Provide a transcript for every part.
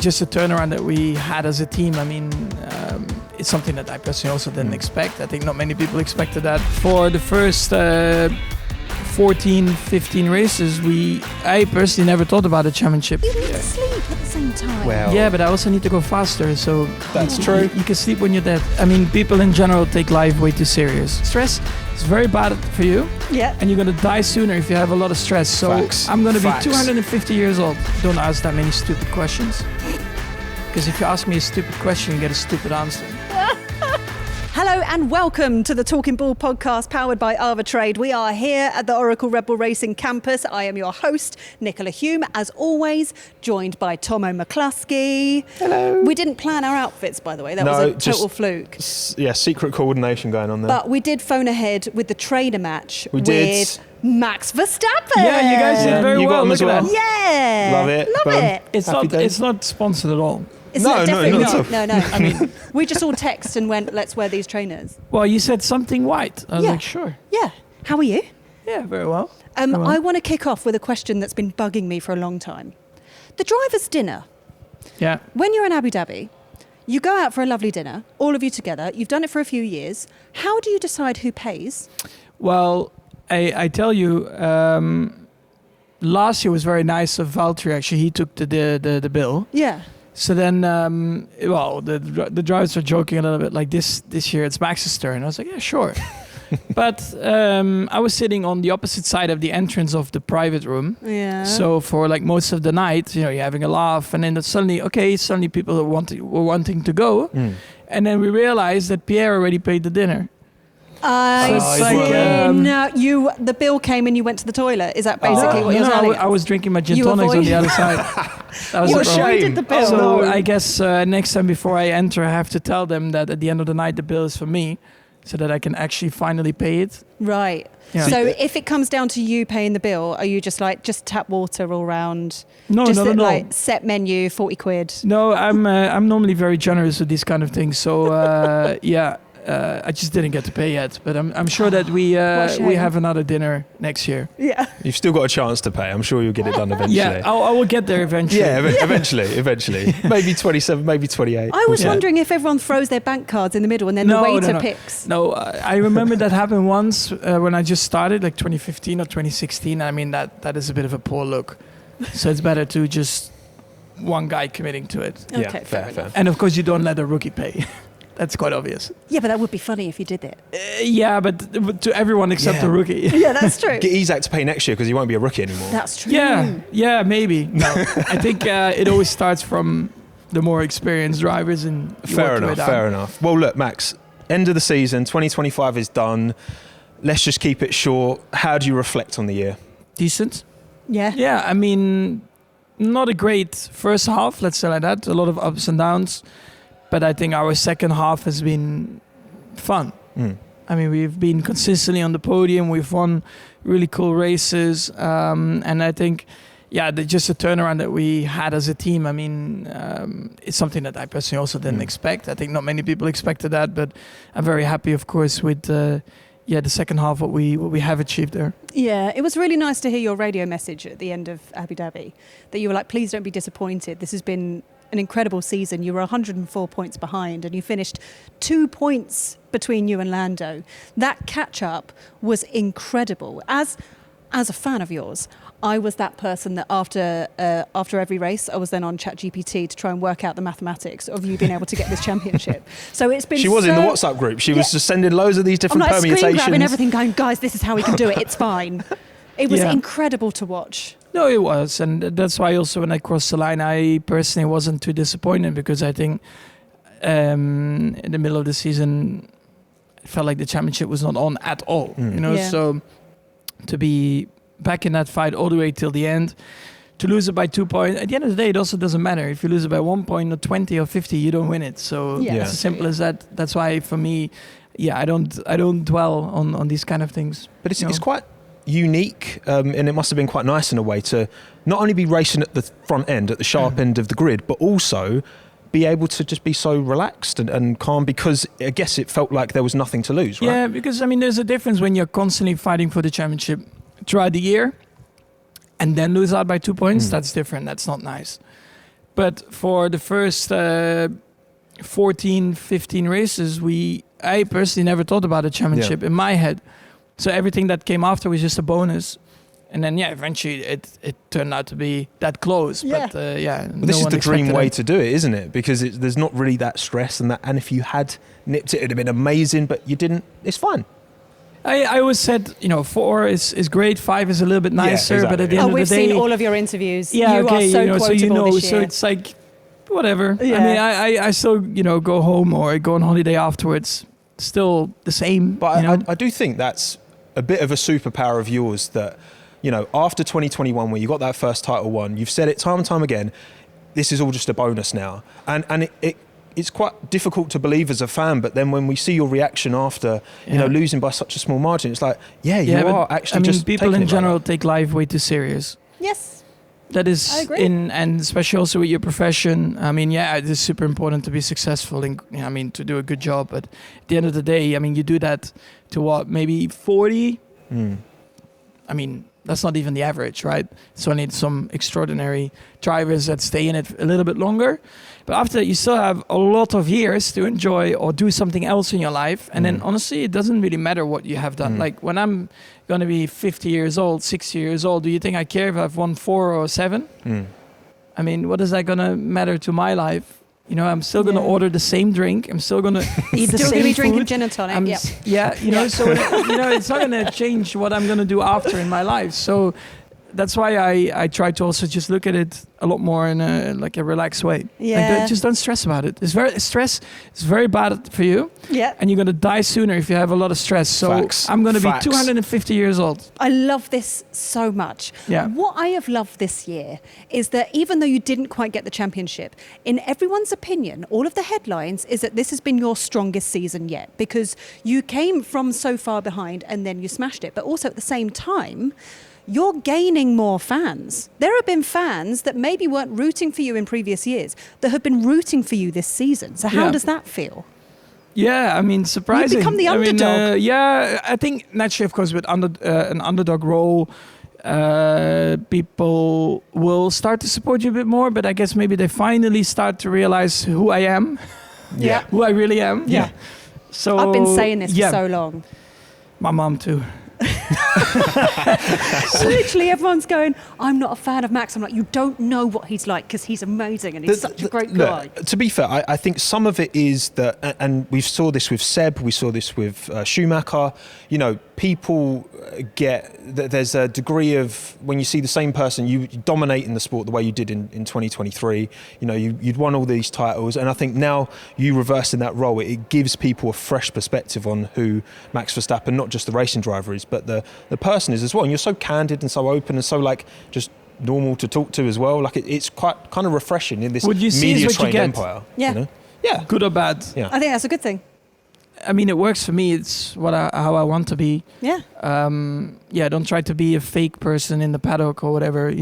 Just a turnaround that we had as a team. I mean, it's something that I personally also didn't expect. I think not many people expected that. For the first 14, 15 races, I personally never thought about a championship. You need to sleep at the same time. Well, Yeah, but I also need to go faster, so that's true. You can sleep when you're dead. I mean, people in general take life way too serious. Stress is very bad for you, Yeah. and you're gonna die sooner if you have a lot of stress. So Facts. I'm gonna be Facts. 250 years old. Don't ask that many stupid questions. Because if you ask me a stupid question, you get a stupid answer. Hello and welcome to the Talking Ball podcast powered by Arbitrade. We are here at the Oracle Red Bull Racing campus. I am your host, Nicola Hume, as always, joined by Tomo McCluskey. Hello. We didn't plan our outfits, by the way. That was a total fluke. Yeah, secret coordination going on there. But we did phone ahead with the trainer match We with did. Max Verstappen. Yeah, you guys did very you got well. them Look as at well. that. Yeah. Love it. Love Boom. it. It's not sponsored at all. It's No, not, no, definitely not at not. all. No. I mean, we just all text and went, let's wear these trainers. Well, you said something white. I was Yeah. like, sure. Yeah. How are you? Yeah, very well. Very well. I want to kick off with a question that's been bugging me for a long time. The driver's dinner. Yeah. When you're in Abu Dhabi, you go out for a lovely dinner, all of you together. You've done it for a few years. How do you decide who pays? Well, I tell you, last year was very nice of Valtteri. Actually, he took the bill. Yeah. So then, the drivers were joking a little bit like this year it's Max's turn. I was like, yeah, sure. But I was sitting on the opposite side of the entrance of the private room. Yeah. So for like most of the night, you're having a laugh, and then suddenly people were wanting to go, and then we realized that Pierre already paid the dinner. I So it's see. like, No, the bill came and you went to the toilet. Is that basically what you're telling I was drinking my gin You tonics on the avoided- other side. That was You the problem. avoided the bill. So I guess next time before I enter, I have to tell them that at the end of the night the bill is for me, so that I can actually finally pay it. Right. Yeah. So if it comes down to you paying the bill, are you just tap water all round? No, just no. like set menu, 40 quid. No, I'm normally very generous with these kind of things. So I just didn't get to pay yet, but I'm sure that we shame. have another dinner next year. Yeah. You've still got a chance to pay. I'm sure you'll get it done eventually. Yeah, I will get there eventually. Yeah, eventually. Maybe 27, maybe 28. I was Yeah. wondering if everyone throws their bank cards in the middle and then the waiter picks. No, I remember that happened once when I just started, like 2015 or 2016. I mean, that is a bit of a poor look. So it's better to just one guy committing to it. Yeah, Okay, fair enough. And of course, you don't let a rookie pay. That's quite obvious. Yeah, but that would be funny if you did it. Yeah, but to everyone except Yeah. the rookie. Yeah, that's true. Get Isack to pay next year because he won't be a rookie anymore. That's true. Yeah, maybe. No, I think it always starts from the more experienced drivers, and you work your way down. Fair enough. Well, look, Max, end of the season, 2025 is done. Let's just keep it short. How do you reflect on the year? Decent. Yeah. Yeah, I mean, not a great first half, let's say like that. A lot of ups and downs. But I think our second half has been fun. I mean, we've been consistently on the podium. We've won really cool races. And I think, just a turnaround that we had as a team. I mean, it's something that I personally also didn't expect. I think not many people expected that. But I'm very happy, of course, with the second half, what we have achieved there. Yeah, it was really nice to hear your radio message at the end of Abu Dhabi, that you were like, please don't be disappointed. This has been an incredible season. You were 104 points behind and you finished 2 points between you and Lando. That catch-up was incredible. As a fan of yours, I was that person that after every race, I was then on ChatGPT to try and work out the mathematics of you being able to get this championship. So it's been. She was in the WhatsApp group. She was just sending loads of these different I'm like permutations. screen grabbing everything, going, guys, this is how we can do it. It's fine. It was Yeah. incredible to watch. No, it was. And that's why also when I crossed the line, I personally wasn't too disappointed, because I think in the middle of the season, it felt like the championship was not on at all. Yeah. So to be back in that fight all the way till the end, to lose it by 2 points, at the end of the day, it also doesn't matter. If you lose it by 1 point or 20 or 50, you don't win it. So Yeah. it's as simple as that. That's why for me, I don't dwell on these kind of things. But it's quite unique, and it must have been quite nice in a way to not only be racing at the front end, at the sharp end of the grid, but also be able to just be so relaxed and calm, because I guess it felt like there was nothing to lose, right? Yeah, because I mean, there's a difference when you're constantly fighting for the championship throughout the year and then lose out by 2 points. That's different. That's not nice. But for the first 14, 15 races, I personally never thought about a championship in my head. So everything that came after was just a bonus. And then, eventually it turned out to be that close. Yeah. But, Well, this is the dream way to do it, isn't it? Because there's not really that stress and if you had nipped it would have been amazing, but you didn't. It's fine. I always said, 4 is great, 5 is a little bit nicer, exactly. but at the end of we've the day... seen all of your interviews. Yeah, you are so quotable this year. So it's like, whatever. Yeah. I mean, I still, go home or go on holiday afterwards. Still the same. But I do think that's a bit of a superpower of yours that, after 2021, where you got that first title won, you've said it time and time again, this is all just a bonus now. And it's quite difficult to believe as a fan, but then when we see your reaction after, losing by such a small margin, it's like, you are actually just people in general like take life way too serious. Yes. That is I agree. and especially also with your profession. I mean, it is super important to be successful and to do a good job. But at the end of the day, I mean, you do that to what, maybe 40? I mean, that's not even the average, right? So I need some extraordinary drivers that stay in it a little bit longer. But after that, you still have a lot of years to enjoy or do something else in your life. And then honestly, it doesn't really matter what you have done. Like when I'm going to be 50 years old, 60 years old, do you think I care if I've won 4 or 7? I mean, what is that going to matter to my life? I'm still going to order the same drink. I'm still going to eat the Still same going to be food. drinking gin and tonic. So it's not going to change what I'm going to do after in my life. So that's why I try to also just look at it a lot more in a relaxed way. Yeah. Just don't stress about it. Stress is very bad for you. Yeah. And you're going to die sooner if you have a lot of stress. So Facts. I'm going to be Facts. 250 years old. I love this so much. Yeah. What I have loved this year is that even though you didn't quite get the championship, in everyone's opinion, all of the headlines is that this has been your strongest season yet because you came from so far behind and then you smashed it. But also at the same time, you're gaining more fans. There have been fans that maybe weren't rooting for you in previous years that have been rooting for you this season. So how does that feel? Yeah, I mean, surprising. You become the underdog. I think naturally, of course, with an underdog role, people will start to support you a bit more. But I guess maybe they finally start to realize who I am, who I really am. Yeah. So I've been saying this for so long. My mom too. Literally everyone's going, I'm not a fan of Max. I'm like, you don't know what he's like because he's amazing and he's such a great guy. Look, to be fair, I think some of it is that, and we saw this with Seb, we saw this with Schumacher, people get, there's a degree of, when you see the same person, you dominate in the sport the way you did in 2023, you'd won all these titles, and I think now you reversing that role, it gives people a fresh perspective on who Max Verstappen, not just the racing driver is, but the person is as well. And you're so candid and so open and so just normal to talk to as well. It's quite kind of refreshing in this media-trained empire. Yeah. Yeah. Good or bad. Yeah. I think that's a good thing. I mean, it works for me. It's how I want to be. Yeah. Don't try to be a fake person in the paddock or whatever.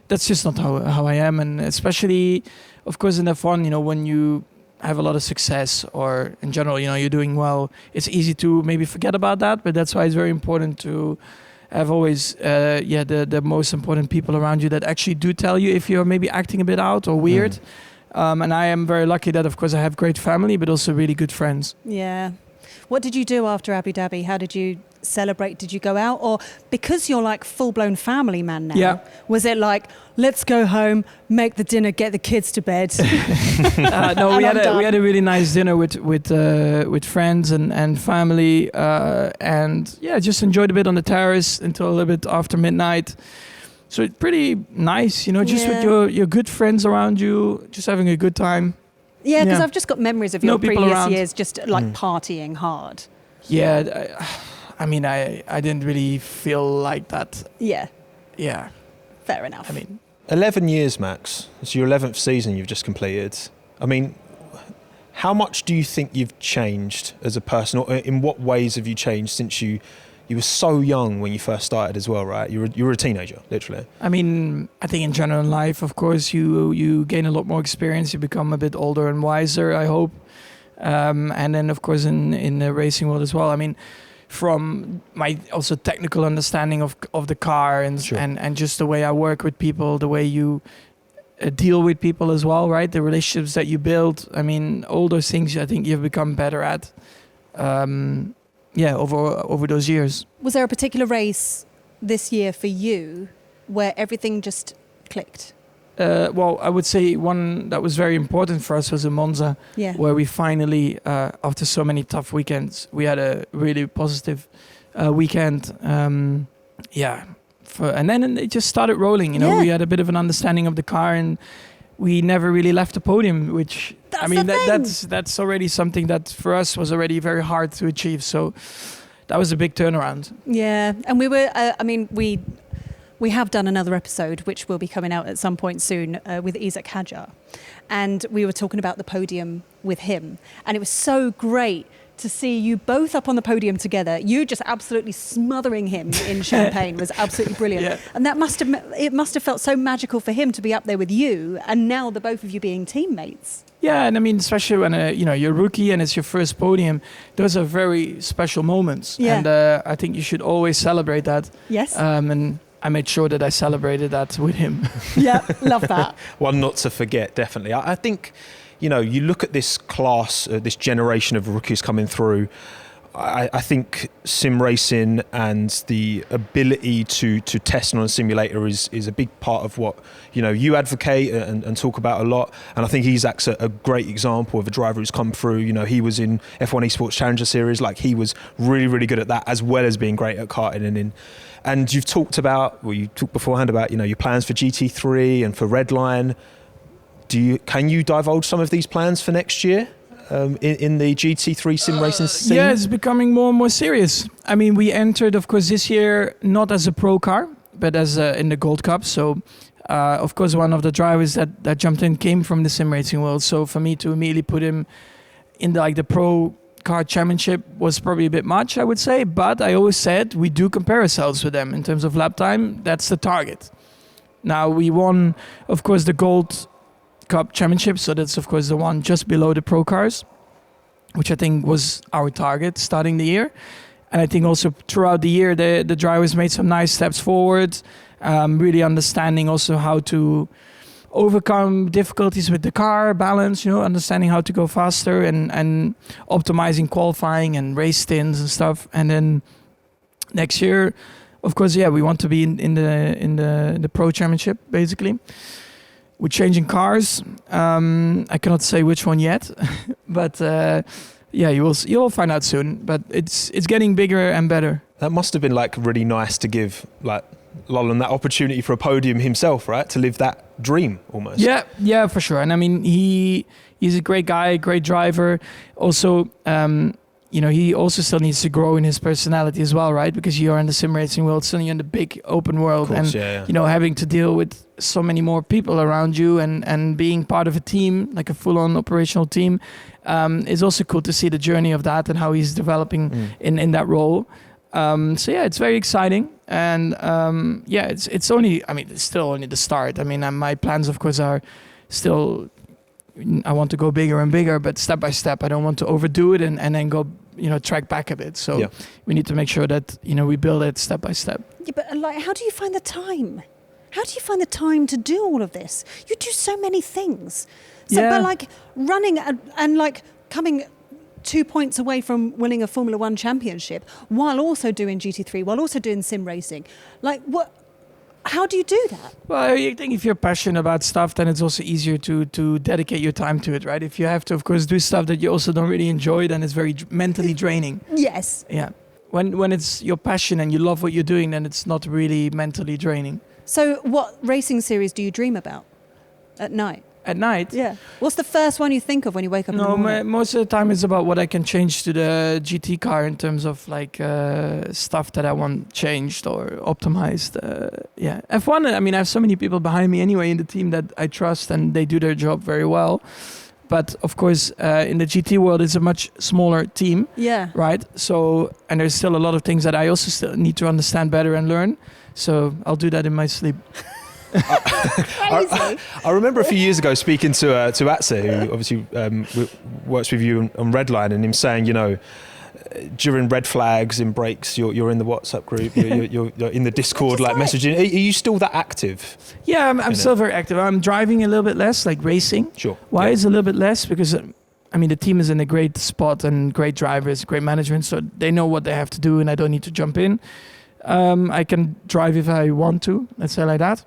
That's just not how I am. And especially, of course, in F1, when you have a lot of success or in general, you're doing well, it's easy to maybe forget about that. But that's why it's very important to have always, the most important people around you that actually do tell you if you're maybe acting a bit out or weird. And I am very lucky that, of course, I have great family, but also really good friends. Yeah. What did you do after Abu Dhabi? How did you celebrate? Did you go out? Or because you're like full-blown family man now, was it like, let's go home, make the dinner, get the kids to bed? No, we had a really nice dinner with friends and family, and just enjoyed a bit on the terrace until a little bit after midnight. So it's pretty nice, just with your good friends around you, just having a good time. Yeah, because I've just got memories of your previous around. years just like partying hard. Yeah, I mean, I didn't really feel like that. Yeah. Yeah. Fair enough. I mean, 11 years, Max. It's your 11th season you've just completed. I mean, how much do you think you've changed as a person? Or in what ways have you changed since you were so young when you first started as well, right? You were a teenager, literally. I mean, I think in general in life, of course, you gain a lot more experience. You become a bit older and wiser, I hope. And then, of course, in the racing world as well. I mean, from my also technical understanding of the car and just the way I work with people, the way you deal with people as well, right? The relationships that you build. I mean, all those things I think you've become better at. Over those years. Was there a particular race this year for you where everything just clicked? Well, I would say one that was very important for us was in Monza, where we finally, after so many tough weekends, we had a really positive weekend. And then it just started rolling. You know, we had a bit of an understanding of the car, and we never really left the podium. Which that's already something that for us was already very hard to achieve. So that was a big turnaround. Yeah, and we were. We have done another episode, which will be coming out at some point soon, with Isack Hadjar. And we were talking about the podium with him. And it was so great to see you both up on the podium together. You just absolutely smothering him in champagne was absolutely brilliant. Yeah. And that must have felt so magical for him to be up there with you, and now the both of you being teammates. Yeah, and I mean, especially when you're a rookie and it's your first podium, those are very special moments. Yeah. And I think you should always celebrate that. Yes. And I made sure that I celebrated that with him. Yeah, love that. One not to forget, definitely. I think, you look at this class, this generation of rookies coming through. I think sim racing and the ability to test on a simulator is a big part of what you advocate and talk about a lot. And I think Isack's a great example of a driver who's come through. He was in F1 Esports Challenger Series. Like, he was really, really good at that, as well as being great at karting. And you've talked about, you talked beforehand about your plans for GT3 and for Redline. Can you divulge some of these plans for next year? In the GT3 sim racing scene? Yeah, it's becoming more and more serious. I mean, we entered, of course, this year not as a pro car, but as in the Gold Cup. So, of course, one of the drivers that jumped in came from the sim racing world. So for me to immediately put him in the pro car championship was probably a bit much, I would say. But I always said we do compare ourselves with them in terms of lap time. That's the target. Now, we won, of course, the Gold Cup Championship, so that's of course the one just below the pro cars, which I think was our target starting the year. And I think also throughout the year the drivers made some nice steps forward, really understanding also how to overcome difficulties with the car balance, understanding how to go faster and optimizing qualifying and race stints and stuff. And then next year, of course, we want to be in the pro championship basically. We're changing cars. I cannot say which one yet, but you'll find out soon. But it's getting bigger and better. That must have been really nice to give Lolland that opportunity for a podium himself, right? To live that dream almost. Yeah, for sure. And I mean, he's a great guy, great driver. Also, he also still needs to grow in his personality as well, right? Because you are in the sim racing world, suddenly you're in the big open world, course, and having to deal with so many more people around you and being part of a team, like a full-on operational team, is also cool to see the journey of that and how he's developing in that role. It's very exciting, and it's still only the start. I mean, my plans, of course, are still. I want to go bigger and bigger, but step by step. I don't want to overdo it and then go, track back a bit. So we need to make sure that, we build it step by step. Yeah, but how do you find the time? How do you find the time to do all of this? You do so many things. So, but running and coming 2 points away from winning a Formula One championship while also doing GT3, while also doing sim racing. How do you do that? Well, I think if you're passionate about stuff, then it's also easier to dedicate your time to it, right? If you have to, of course, do stuff that you also don't really enjoy, then it's very mentally draining. Yes. Yeah. When it's your passion and you love what you're doing, then it's not really mentally draining. So what racing series do you dream about at night? At night? Yeah. What's the first one you think of when you wake up in the morning? Most of the time it's about what I can change to the GT car in terms of stuff that I want changed or optimized. F1, I mean, I have so many people behind me anyway in the team that I trust and they do their job very well. But of course, in the GT world, it's a much smaller team. Yeah. Right? So, and there's still a lot of things that I also still need to understand better and learn. So I'll do that in my sleep. I remember a few years ago speaking to Atze, who obviously works with you on Redline, and him saying, during red flags in breaks, you're in the WhatsApp group, you're in the Discord, like messaging. Are you still that active? Yeah, I'm still very active. I'm driving a little bit less, like racing. Sure. Why is a little bit less? Because I mean, the team is in a great spot and great drivers, great management, so they know what they have to do, and I don't need to jump in. I can drive if I want to, let's say like that.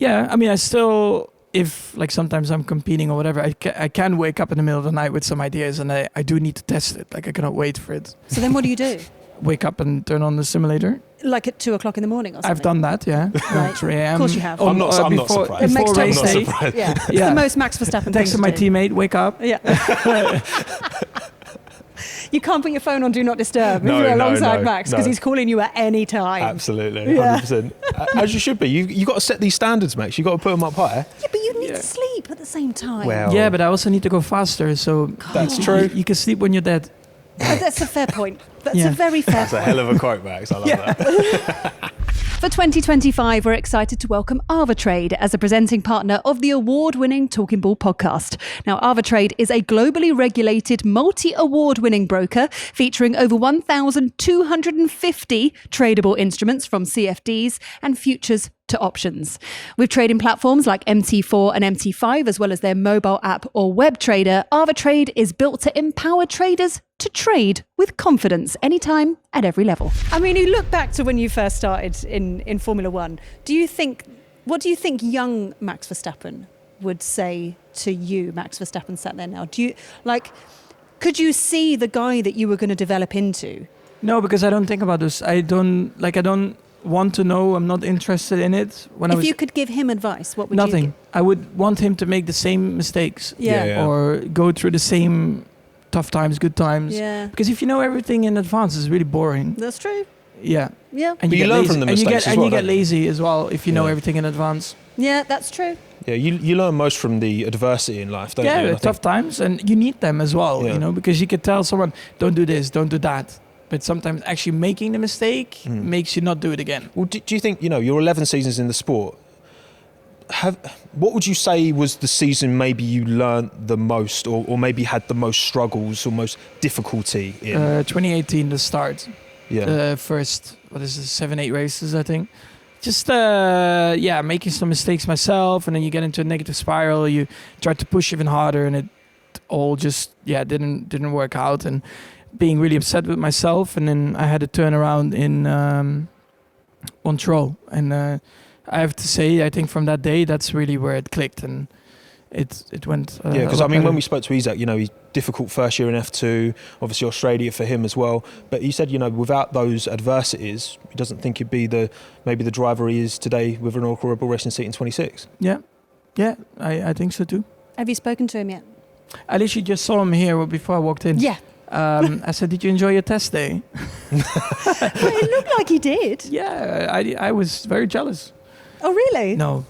Yeah, I mean, I still, if like sometimes I'm competing or whatever, I can wake up in the middle of the night with some ideas, and I do need to test it. Like I cannot wait for it. So then what do you do? Wake up and turn on the simulator. Like at 2:00 in the morning or something? I've done that, yeah. Right. 3 a.m. Of course you have. I'm not surprised. It makes Before total race sense. day, surprised. Yeah. It's Yeah. the most Max Verstappen thing texted to my do. teammate, wake up. Yeah. You can't put your phone on Do Not Disturb No, alongside no, Max because no. he's calling you at any time. Absolutely, Yeah. 100%. As you should be. You got to set these standards, Max. You got to put them up high. Yeah, but you need Yeah. to sleep at the same time. Well, Yeah, but I also need to go faster, so That's God. true. you can sleep when you're dead. That's a fair point. That's Yeah. a very fair That's a point. hell of a quote, Max. I love that. For 2025, we're excited to welcome AvaTrade as a presenting partner of the award-winning Talking Ball podcast. Now, AvaTrade is a globally regulated, multi-award-winning broker featuring over 1,250 tradable instruments from CFDs and futures to options. With trading platforms like MT4 and MT5, as well as their mobile app or web trader, AvaTrade is built to empower traders to trade with confidence anytime at every level. I mean, you look back to when you first started in Formula One. What do you think young Max Verstappen would say to you, Max Verstappen sat there now? Could you see the guy that you were going to develop into? No, because I don't think about this. I don't want to know. I'm not interested in it. If you could give him advice, what would nothing. you give? I would want him to make the same mistakes. Yeah. Or go through the same tough times, good times. Yeah. Because if you know everything in advance, it's really boring. That's true. Yeah. Yeah. And But you get learn lazy. from the and mistakes as you well, get don't you? lazy as well if you know Yeah. everything in advance. Yeah, that's true. Yeah, you learn most from the adversity in life, don't you? Yeah, And I tough times, and you need them as well. Yeah. You know, because you could tell someone, don't do this, don't do that. But sometimes actually making the mistake makes you not do it again. Well, do you think, you're 11 seasons in the sport, what would you say was the season maybe you learned the most or maybe had the most struggles or most difficulty in? 2018, the start. Yeah. The first, 7-8 races, I think. Just, making some mistakes myself, and then you get into a negative spiral. You try to push even harder, and it all just, didn't work out. And being really upset with myself, and then I had a turnaround in Montreal, and I have to say, I think from that day, that's really where it clicked, and it went. Yeah, because when better. we spoke to Isack, he's difficult first year in F2, obviously Australia for him as well. But he said, without those adversities, he doesn't think he'd be maybe the driver he is today with an Oracle Red Bull racing seat in 26. Yeah, I think so too. Have you spoken to him yet? I literally just saw him here before I walked in. Yeah. I said, "Did you enjoy your test day?" Well, it looked like he did. Yeah, I was very jealous. Oh, really? No,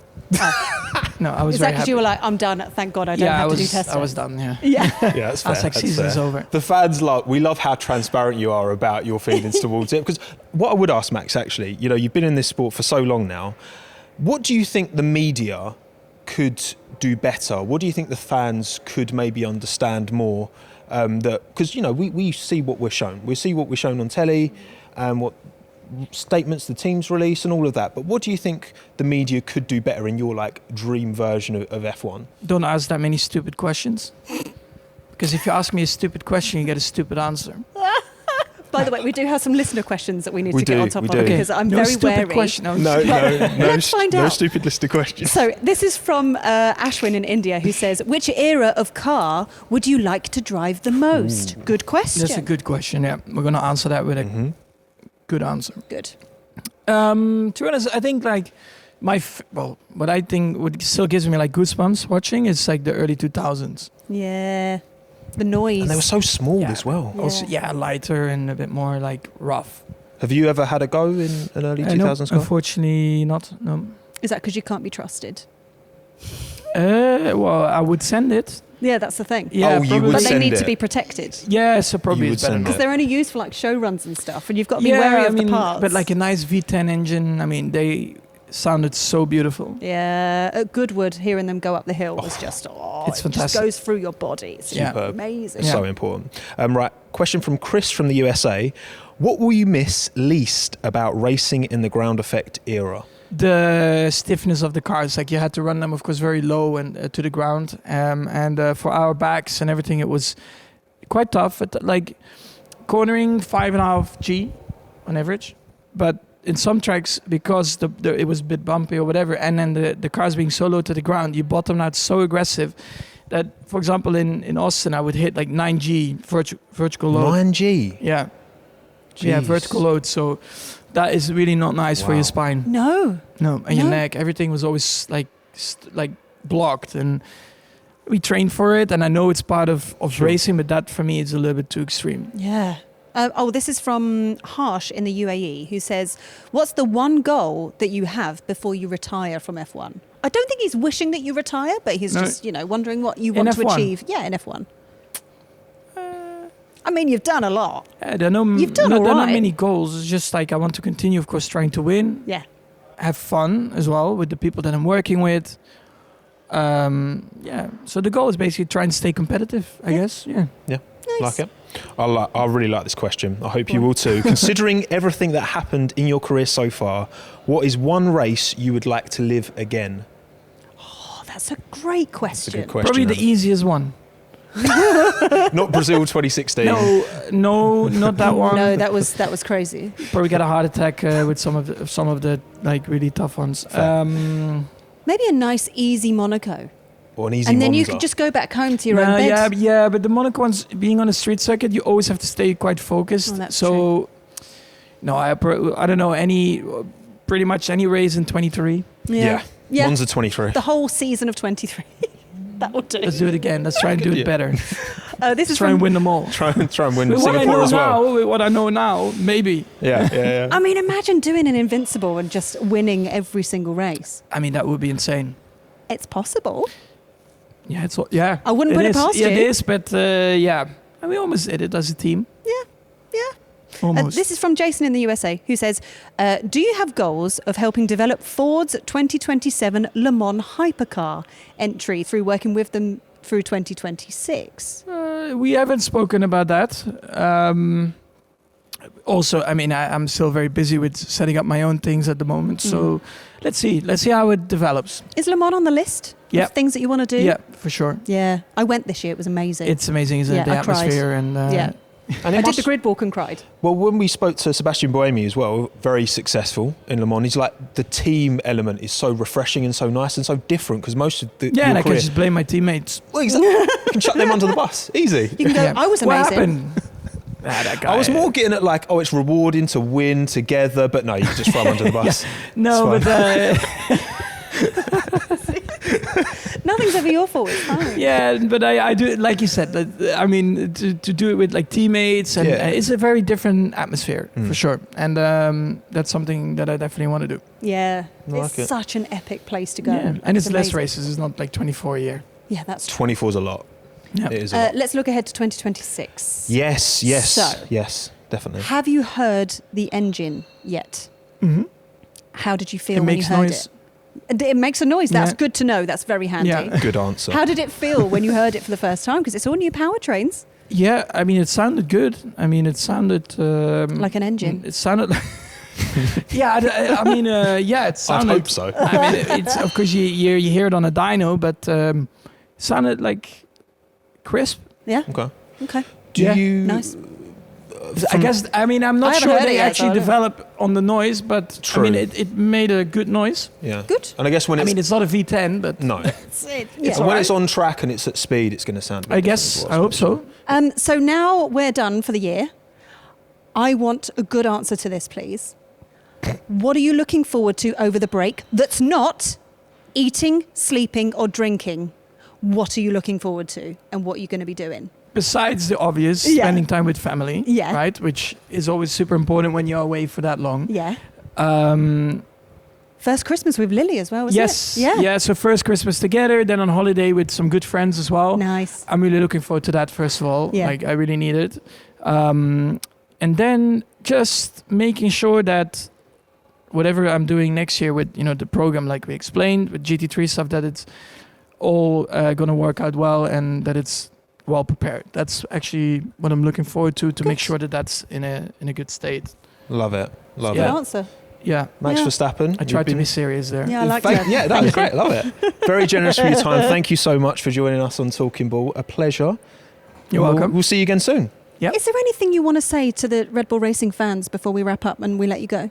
no, I was Is that very because happy. you were like, I'm done, thank God I don't have to do test I was days? done. Yeah, Yeah. Yeah, that's I was like, season's over. The fans we love how transparent you are about your feelings towards it. Because what I would ask, Max, actually, you've been in this sport for so long now. What do you think the media could do better? What do you think the fans could maybe understand more? Because we see what we're shown. We see what we're shown on telly, and what statements the teams release, and all of that. But what do you think the media could do better in your dream version of F1? Don't ask that many stupid questions. Because if you ask me a stupid question, you get a stupid answer. By the way, we do have some listener questions that we need We to get do, on top we of do. because I'm no very stupid wary. question. No, Let's find no out. stupid listener questions. So this is from Ashwin in India, who says, which era of car would you like to drive the most? Good question. That's a good question. Yeah, we're gonna answer that with a good answer. Good. To be honest, I think what I think what still gives me goosebumps watching is the early 2000s. Yeah. The noise. And they were so small Yeah. as well. Yeah. Also, lighter and a bit more rough. Have you ever had a go in an early 2000s no, car? unfortunately not. No. Is that because you can't be trusted? Well, I would send it. Yeah, that's the thing. Yeah, Oh, you probably. would But they send need it. to be protected. Yeah, so probably You it's would better send not. Because they're only used for show runs and stuff, and you've got to be wary of the parts. But a nice V10 engine, sounded so beautiful. Yeah, at Goodwood, hearing them go up the hill was just, It's it fantastic. just goes through your body. It's Superb. amazing. So important. Right, question from Chris from the USA. What will you miss least about racing in the ground effect era? The stiffness of the cars, like you had to run them, of course, very low and to the ground. And for our backs and everything, it was quite tough. Like cornering 5.5 G on average, but in some tracks, because it was a bit bumpy or whatever, and then the cars being so low to the ground, you bottom out so aggressive that, for example, in Austin, I would hit like 9G vertical load. 9G? Yeah. Yeah, Jeez. vertical load. So that is really not nice for Wow. your spine. No. No, and your No. neck, everything was always like blocked. And we trained for it, and I know it's part of Sure. racing, but that for me is a little bit too extreme. Yeah. This is from Harsh in the UAE, who says, what's the one goal that you have before you retire from F1? I don't think he's wishing that you retire, but he's No. just, wondering what you In want to F1? achieve. Yeah, in F1. I mean, you've done a lot. There are no, You've done there are all not right. many goals. It's just like I want to continue, of course, trying to win, Yeah. have fun as well with the people that I'm working with. So the goal is basically try and stay competitive, I guess. Yeah. Nice. Like it? I really like this question. I hope you will too. Considering everything that happened in your career so far, what is one race you would like to live again? Oh, that's a great That's a question. good question. Probably the Adam. easive one. Not Brazil 2016. No, not that one. No, that was crazy. Probably get a heart attack with some of the like really tough ones. Fair. Maybe a nice, easy Monaco. Or an easy And then you Monza. could just go back home to your own bed. Yeah, but the Monaco ones, being on a street circuit, you always have to stay quite focused. Oh, that's so, no, I don't know pretty much any race in 23. Yeah. Yeah. Monza 23. The whole season of 23. That will do. Let's do it again. Let's try and do it Yeah. better. This Let's is try and from. win them all. Try and win With what I Singapore know as well. now, with what I know now, maybe. Yeah. I mean, imagine doing an Invincible and just winning every single race. I mean, that would be insane. It's possible. Yeah, yeah. I wouldn't put it is. past Yeah, you. it is, but yeah. And we almost did it as a team. Yeah. Almost. This is from Jason in the USA, who says, do you have goals of helping develop Ford's 2027 Le Mans hypercar entry through working with them through 2026? We haven't spoken about that. Also, I mean, I'm still very busy with setting up my own things at the moment. So let's see how it develops. Is Le Mans on the list Yeah. of things that you want to do? Yeah, for sure. Yeah. I went this year. It was amazing. It's amazing, isn't it? Yeah, The I cried. atmosphere and Yeah. And I it did must, the grid walk and cried. well, when we spoke to Sebastian Buemi as well, very successful in Le Mans, he's like, the team element is so refreshing and so nice and so different because most of the yeah, your and I can career, just blame my teammates. well, exactly, you can chuck them under the bus. Easy. You can go, Yeah. I was What amazing. happened? That guy. I was more getting at like, oh, it's rewarding to win together, but no, you can just throw them under the bus. No, It's but Nothing's ever your fault. It's fine. yeah, but I do it like you said. I mean, to do it with like teammates, and Yeah. it's a very different atmosphere Mm. for sure. And that's something that I definitely want to do. Yeah. I like It's it. such an epic place to go. Yeah, and it's less amazing. races. It's not like 24 a year. Yeah, that's true. 24 is a lot. Yeah. It is a lot. Let's look ahead to 2026. Yes, So- yes, definitely. Have you heard the engine yet? Mm-hmm. How did you feel It when makes you heard noise. it? It makes a noise. That's Yeah. good to know. That's very handy. Yeah. Good answer. How did it feel when you heard it for the first time? Because it's all new powertrains, Yeah, I mean, it sounded good. I mean, it sounded like an engine. It sounded like. Yeah, I mean, yeah, it I'd sounded. hope so. I mean, it's of course you hear it on a dyno, but it sounded like crisp. Yeah. Okay. Okay. Do Yeah. you? Nice. I guess. I mean, I'm I not haven't sure heard it they yet, actually so I don't- develop on the noise, but True. I mean, it made a good noise. Yeah. Good. And I guess when I it's mean, it's not a V10, but no, It's and yeah. when it's on track and it's at speed, it's going to sound. a bit I different guess as well, I hope so. So now we're done for the year. I want a good answer to this, please. What are you looking forward to over the break that's not eating, sleeping, or drinking? What are you looking forward to, and what are you going to be doing? Besides the obvious, Yeah. spending time with family, Yeah. right, which is always super important when you're away for that long. Yeah. Um, First Christmas with Lily as well, was yes, it? Yeah. yeah. So first Christmas together, then on holiday with some good friends as well. Nice. I'm really looking forward to that. First of all, Yeah. like I really need it, and then just making sure that whatever I'm doing next year with the program, like we explained, with GT3 stuff, that it's all gonna work out well and that it's well prepared. That's actually what I'm looking forward to make sure that that's in a good state. Love it. Love Good it. answer. Yeah. Max Yeah. Verstappen. I tried to be serious there. Yeah, I like that. Yeah, that was great. Love it. Very generous for your time. Thank you so much for joining us on Talking Ball. A pleasure. You're welcome. We'll see you again soon. Yep. Is there anything you want to say to the Red Bull Racing fans before we wrap up and we let you go?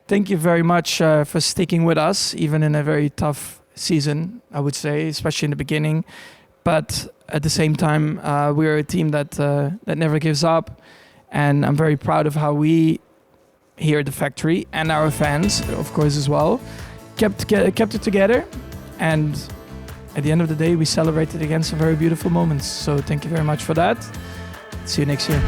Thank you very much for sticking with us, even in a very tough season, I would say, especially in the beginning. But at the same time, we're a team that never gives up. And I'm very proud of how we here at the factory and our fans, of course, as well, kept it together. And at the end of the day, we celebrated again some very beautiful moments. So thank you very much for that. See you next year.